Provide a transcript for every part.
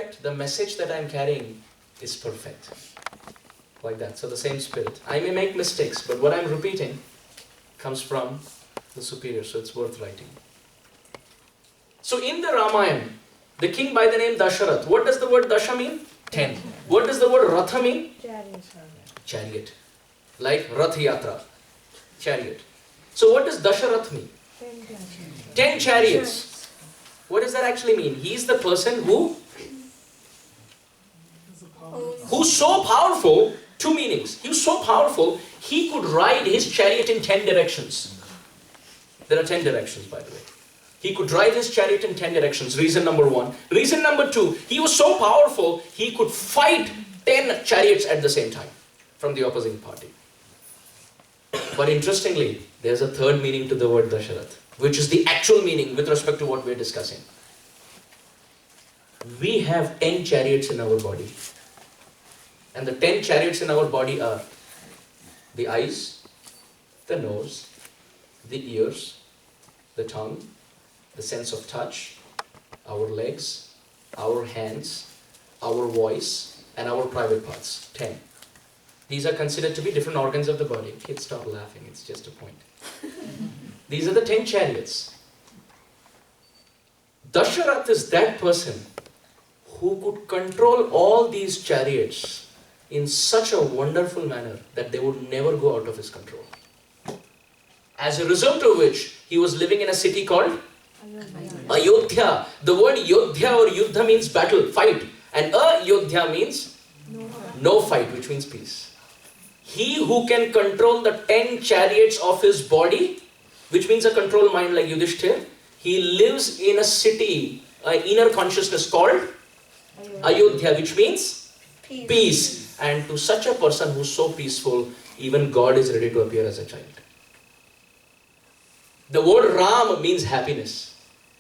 perfect, the message that I'm carrying is perfect. Like that. So the same spirit. I may make mistakes, but what I'm repeating comes from the superior, so it's worth writing. So in the Ramayana, the king by the name Dasharath, what does the word Dasha mean? 10. What does the word Ratha mean? Chariot. Like Rath Yatra. Chariot. So what does Dasharath mean? 10 chariots. What does that actually mean? He's the person who's so powerful, two meanings. He was so powerful, he could ride his chariot in 10 directions. There are 10 directions, by the way. He could drive his chariot in 10 directions. Reason number 1. Reason number 2, he was so powerful, he could fight 10 chariots at the same time from the opposing party. But interestingly, there's a third meaning to the word Dasharath, which is the actual meaning with respect to what we're discussing. We have 10 chariots in our body. And the 10 chariots in our body are the eyes, the nose, the ears, the tongue, the sense of touch, our legs, our hands, our voice, and our private parts. 10. These are considered to be different organs of the body. Kids, stop laughing, it's just a point. These are the 10 chariots. Dasharath is that person who could control all these chariots in such a wonderful manner that they would never go out of his control. As a result of which, he was living in a city called Ayodhya. The word Yodhya or Yuddha means battle, fight. And Ayodhya means no fight, which means peace. He who can control the 10 chariots of his body, which means a control mind like Yudhishthir, he lives in a city, an inner consciousness called Ayodhya, which means peace. And to such a person who's so peaceful, even God is ready to appear as a child. The word Ram means happiness.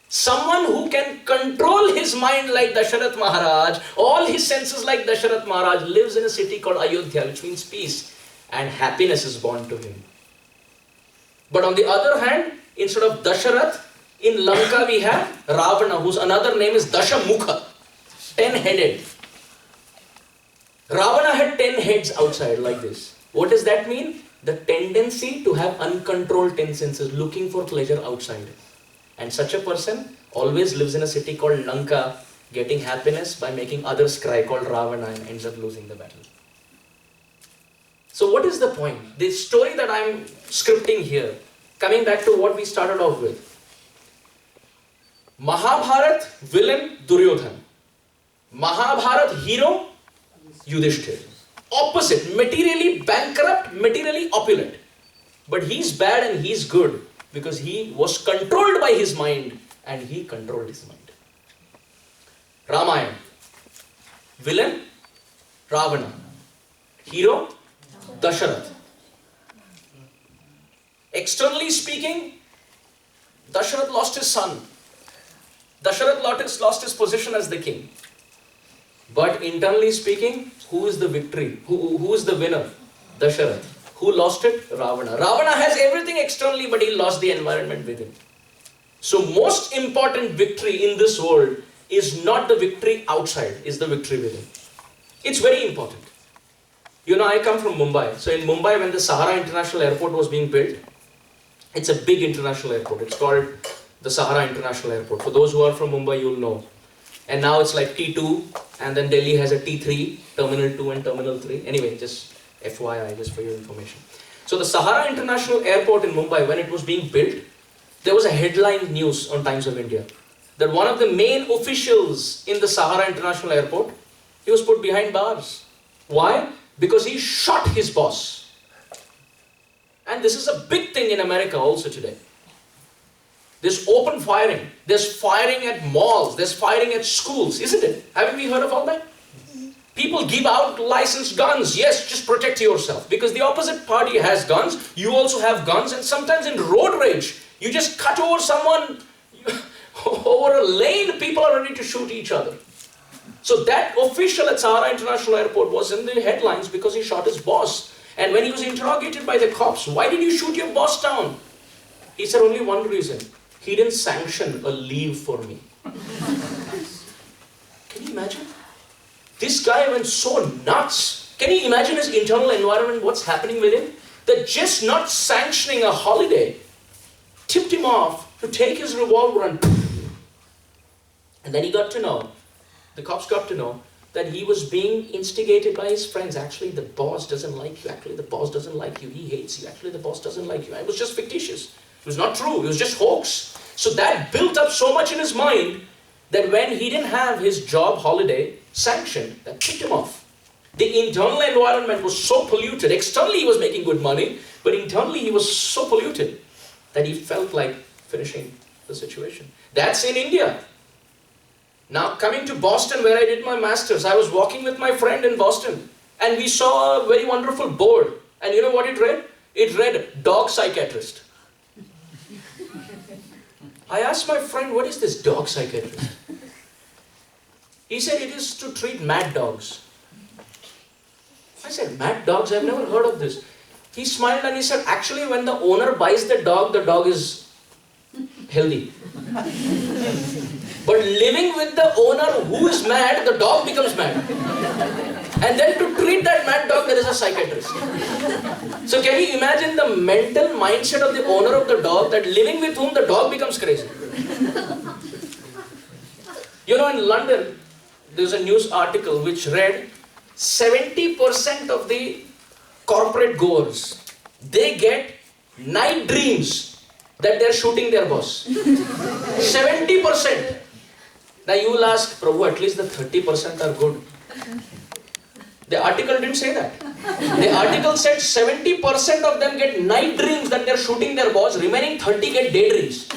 Someone who can control his mind like Dasharath Maharaj, all his senses like Dasharath Maharaj, lives in a city called Ayodhya, which means peace, and happiness is born to him. But on the other hand, instead of Dasharath, in Lanka we have Ravana, whose another name is Dashamukha, 10-headed. Ravana had 10 heads outside like this. What does that mean? The tendency to have uncontrolled 10 senses, looking for pleasure outside. And such a person always lives in a city called Lanka, getting happiness by making others cry, called Ravana, and ends up losing the battle. So what is the point? The story that I'm scripting here, coming back to what we started off with. Mahabharat, villain, Duryodhan. Mahabharat, hero, Yudhishthir. Opposite, materially bankrupt, materially opulent. But he's bad and he's good because he was controlled by his mind and he controlled his mind. Ramayana. Villain, Ravana. Hero, Dasharath. Externally speaking, Dasharath lost his son. Dasharath lost his position as the king. But internally speaking, who is the victory? Who is the winner? Dasharath. Who lost it? Ravana. Ravana has everything externally, but he lost the environment within. So most important victory in this world is not the victory outside, is the victory within. It's very important. You know, I come from Mumbai. So in Mumbai, when the Sahara International Airport was being built, it's a big international airport. It's called the Sahara International Airport. For those who are from Mumbai, you'll know. And now it's like T2, and then Delhi has a T3, Terminal 2 and Terminal 3. Anyway, just FYI, just for your information. So the Sahara International Airport in Mumbai, when it was being built, there was a headline news on Times of India that one of the main officials in the Sahara International Airport, he was put behind bars. Why? Because he shot his boss. And this is a big thing in America also today. There's open firing. There's firing at malls. There's firing at schools, isn't it? Haven't we heard of all that? People give out licensed guns. Yes, just protect yourself. Because the opposite party has guns. You also have guns. And sometimes in road rage, you just cut over someone, over a lane, people are ready to shoot each other. So that official at Sahara International Airport was in the headlines because he shot his boss. And when he was interrogated by the cops, why did you shoot your boss down? He said only one reason. He didn't sanction a leave for me. Can you imagine? This guy went so nuts. Can you imagine his internal environment, what's happening with him? That just not sanctioning a holiday tipped him off to take his revolver and then he got to know, the cops got to know, that he was being instigated by his friends. Actually, the boss doesn't like you. Actually, the boss doesn't like you. He hates you. Actually, the boss doesn't like you. It was just fictitious. It was not true. It was just hoax. So that built up so much in his mind that when he didn't have his job holiday sanctioned, that kicked him off. The internal environment was so polluted. Externally, he was making good money, but internally, he was so polluted that he felt like finishing the situation. That's in India. Now, coming to Boston, where I did my master's, I was walking with my friend in Boston, and we saw a very wonderful board. And you know what it read? It read, dog psychiatrist. I asked my friend, what is this dog psychiatrist? He said, it is to treat mad dogs. I said, mad dogs? I've never heard of this. He smiled and he said, actually, when the owner buys the dog is healthy. But living with the owner who is mad, the dog becomes mad. And then to treat that mad dog, there is a psychiatrist. So can you imagine the mental mindset of the owner of the dog, that living with whom the dog becomes crazy? You know, in London, there's a news article which read 70% of the corporate goers, they get night dreams that they're shooting their boss. 70%. Now you will ask, Prabhu, at least the 30% are good. The article didn't say that. The article said 70% of them get night dreams that they're shooting their boss, remaining 30 get daydreams.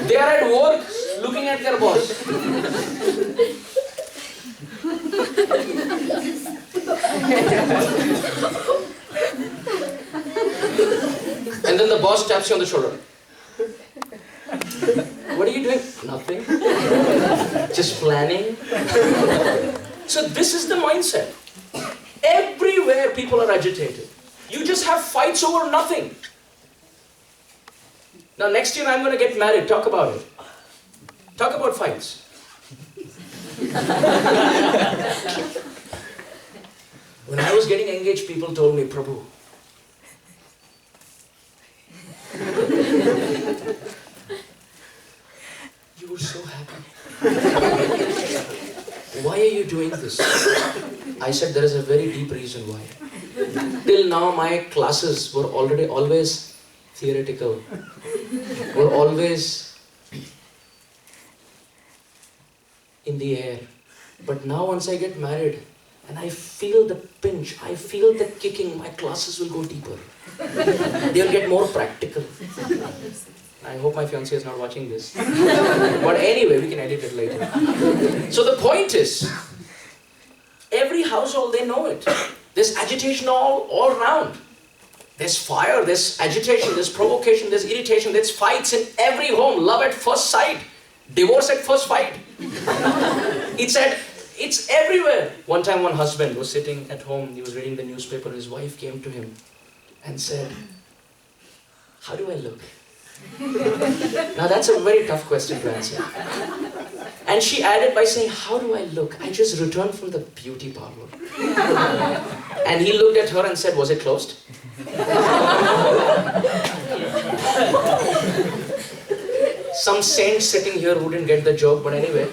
They are at work looking at their boss. And then the boss taps you on the shoulder. What are you doing? Nothing. Just planning. So this is the mindset. Everywhere people are agitated. You just have fights over nothing. Now next year I'm going to get married. Talk about it. Talk about fights. When I was getting engaged, people told me, Prabhu, you were so happy. Why are you doing this? I said there is a very deep reason why. Till now my classes were always theoretical, were always in the air. But now once I get married and I feel the pinch, I feel the kicking, my classes will go deeper. They'll get more practical. I hope my fiancé is not watching this. But anyway, we can edit it later. So the point is, every household, they know it. There's agitation all around. There's fire, there's agitation, there's provocation, there's irritation, there's fights in every home. Love at first sight. Divorce at first fight. It's everywhere. One time one husband was sitting at home, he was reading the newspaper, his wife came to him and said, how do I look? Now that's a very tough question to answer. And she added by saying, how do I look? I just returned from the beauty parlor. And he looked at her and said, was it closed? Some saint sitting here wouldn't get the joke, but anyway.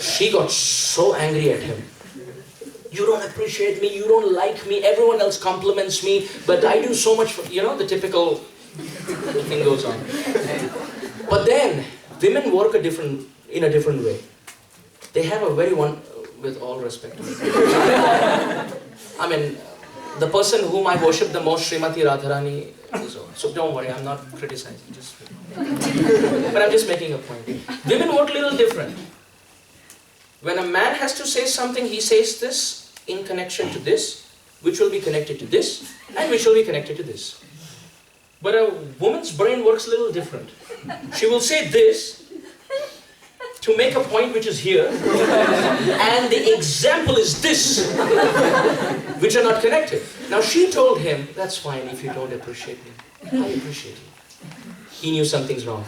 She got so angry at him. You don't appreciate me, you don't like me, everyone else compliments me, but I do so much for, the typical thing goes on. But then, women work in a different way. They have a very with all respect. I mean, the person whom I worship the most, Srimati Radharani, so don't worry, I'm not criticizing, but I'm just making a point. Women work a little different. When a man has to say something, he says this in connection to this, which will be connected to this, and which will be connected to this. But a woman's brain works a little different. She will say this to make a point which is here, and the example is this, which are not connected. Now she told him, that's fine if you don't appreciate me. I appreciate you. He knew something's wrong.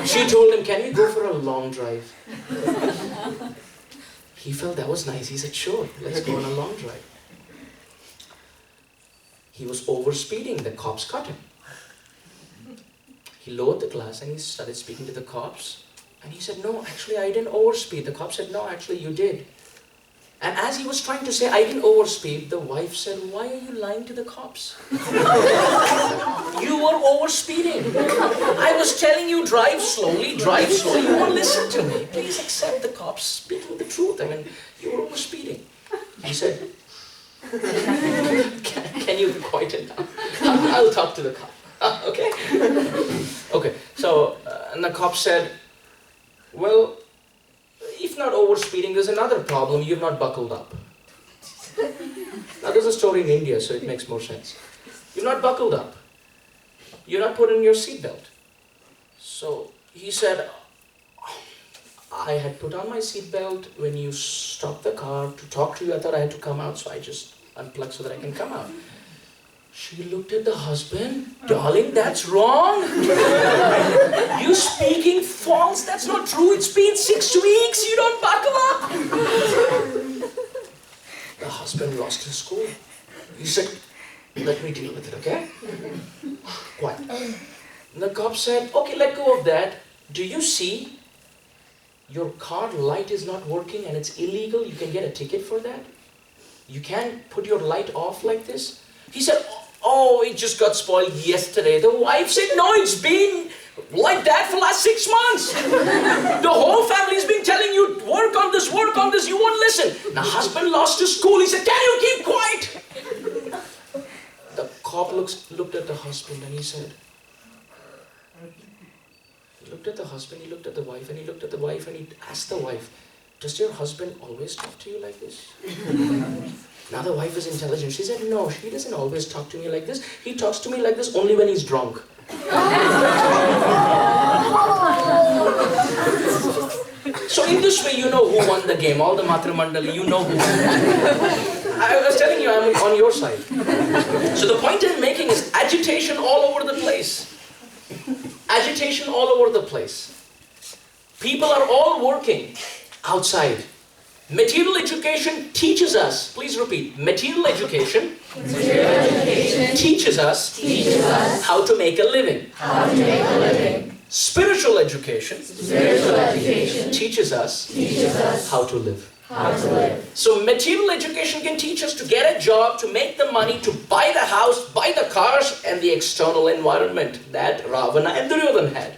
She told him, can we go for a long drive? He felt that was nice. He said, sure, let's go on a long drive. He was overspeeding. The cops caught him. He lowered the glass and he started speaking to the cops. And he said, no, actually I didn't overspeed. The cop said, no, actually you did. And as he was trying to say, I didn't overspeed, the wife said, why are you lying to the cops? You were overspeeding. I was telling you, drive slowly, you won't listen to me. Please accept the cops speaking the truth. I mean, you were overspeeding. He said, can you quieten down? I'll talk to the cop. Okay? Okay, so, and the cop said, well, if not overspeeding, there's another problem. You've not buckled up. Now, there's a story in India, so it makes more sense. You've not buckled up. You're not put in your seatbelt. So he said, I had put on my seatbelt when you stopped the car to talk to you. I thought I had to come out, so I just unplugged so that I can come out. She looked at the husband. Darling, that's wrong. You speaking false. That's not true. It's been 6 weeks. You don't buckle up. The husband lost his cool. He said, let me deal with it, okay? Quiet. And the cop said, okay, let go of that. Do you see your car light is not working and it's illegal? You can get a ticket for that. You can't put your light off like this. He said, oh, it just got spoiled yesterday. The wife said, no, it's been like that for the last 6 months. The whole family's been telling you, work on this, you won't listen. The husband lost his cool. He said, can you keep quiet? The cop looked at the husband and he said, he looked at the husband, he looked at the wife, and he looked at the wife and he asked the wife, does your husband always talk to you like this? Now the wife is intelligent. She said, no, he doesn't always talk to me like this. He talks to me like this only when he's drunk. So in this way, you know who won the game. All the Matra Mandali, you know who won. I was telling you, I'm on your side. So the point I'm making is agitation all over the place. Agitation all over the place. People are all working outside. Material education teaches us, please repeat, material education teaches us how to make a living. Spiritual education teaches us how to live. So material education can teach us to get a job, to make the money, to buy the house, buy the cars, and the external environment that Ravana and Duryodhana had.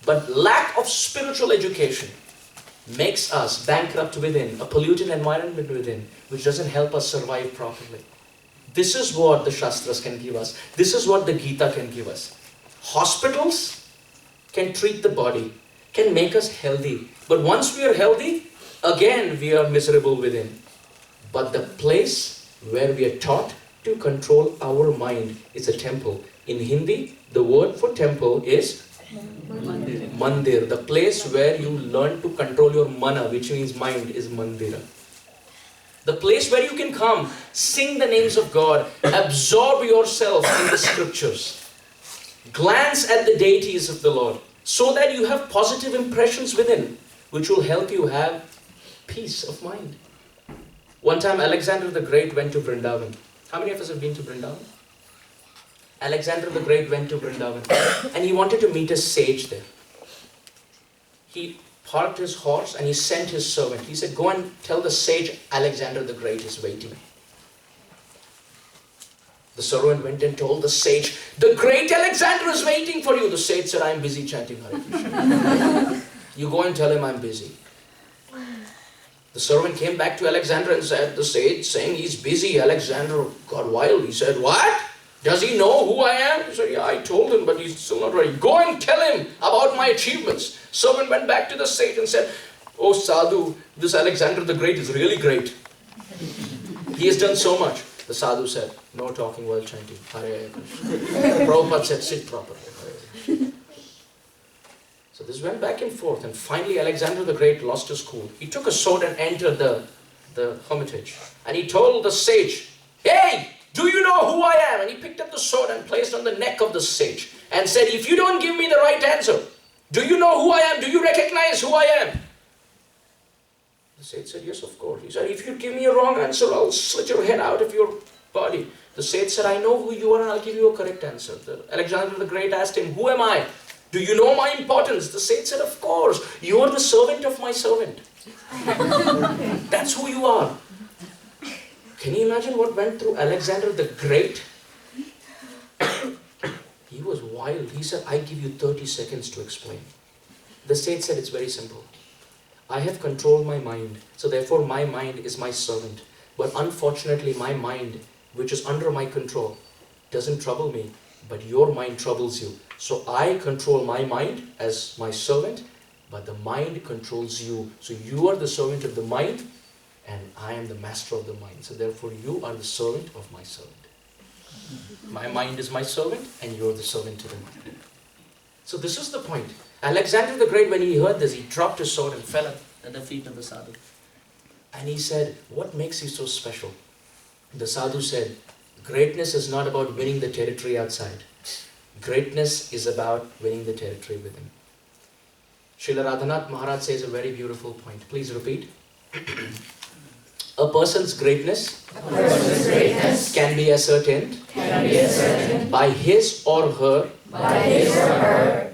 But lack of spiritual education makes us bankrupt within, a polluted environment within, which doesn't help us survive properly. This is what the Shastras can give us. This is what the Gita can give us. Hospitals can treat the body, can make us healthy. But once we are healthy, again we are miserable within. But the place where we are taught to control our mind is a temple. In Hindi, the word for temple is Mandir. The place where you learn to control your mana, which means mind, is Mandira. The place where you can come, sing the names of God, absorb yourself in the scriptures, glance at the deities of the Lord, so that you have positive impressions within, which will help you have peace of mind. One time Alexander the Great went to Vrindavan. How many of us have been to Vrindavan? Alexander the Great went to Vrindavan and he wanted to meet a sage there. He parked his horse and he sent his servant. He said, go and tell the sage Alexander the Great is waiting. The servant went and told the sage, the great Alexander is waiting for you. The sage said, I'm busy chanting Hare Krishna. You go and tell him I'm busy. The servant came back to Alexander and said, the sage saying he's busy. Alexander got wild. He said, what? Does he know who I am? He said, yeah, I told him, but he's still not ready. Go and tell him about my achievements. Servant went back to the sage and said, oh sadhu, this Alexander the Great is really great. He has done so much. The sadhu said, no talking while chanting Hare Krishna. Prabhupada said, sit properly. So this went back and forth, and finally Alexander the Great lost his cool. He took a sword and entered the hermitage. And he told the sage, hey, do you know who I am? And he picked up the sword and placed on the neck of the sage and said, if you don't give me the right answer, do you know who I am? Do you recognize who I am? Sage said, yes, of course. He said, if you give me a wrong answer, I'll slit your head out of your body. The sage said, I know who you are and I'll give you a correct answer. Alexander the Great asked him, who am I? Do you know my importance? The sage said, of course. You are the servant of my servant. That's who you are. Can you imagine what went through Alexander the Great? He was wild. He said, I give you 30 seconds to explain. The sage said, it's very simple. I have controlled my mind, so therefore my mind is my servant. But unfortunately, my mind, which is under my control, doesn't trouble me, but your mind troubles you. So I control my mind as my servant, but the mind controls you. So you are the servant of the mind, and I am the master of the mind. So therefore you are the servant of my servant. My mind is my servant, and you are the servant to the mind. So this is the point. Alexander the Great, when he heard this, he dropped his sword and fell at the feet of the sadhu. And he said, what makes you so special? The sadhu said, greatness is not about winning the territory outside. Greatness is about winning the territory within. Srila Radhanath Maharaj says a very beautiful point. Please repeat. A person's greatness can be ascertained by his or her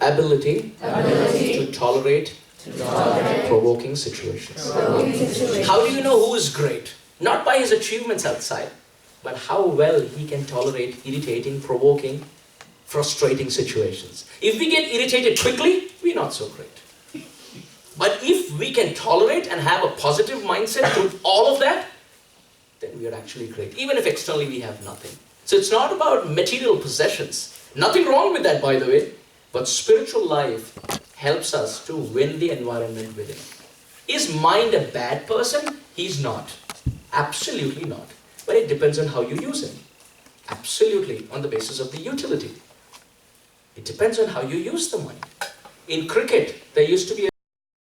ability to tolerate provoking situations. How do you know who is great? Not by his achievements outside, but how well he can tolerate irritating, provoking, frustrating situations. If we get irritated quickly, we're not so great. But if we can tolerate and have a positive mindset through all of that, then we are actually great, even if externally we have nothing. So it's not about material possessions. Nothing wrong with that, by the way. But spiritual life helps us to win the environment within. Is mind a bad person? He's not. Absolutely not. But it depends on how you use him. Absolutely, on the basis of the utility. It depends on how you use the mind. In cricket, there used to be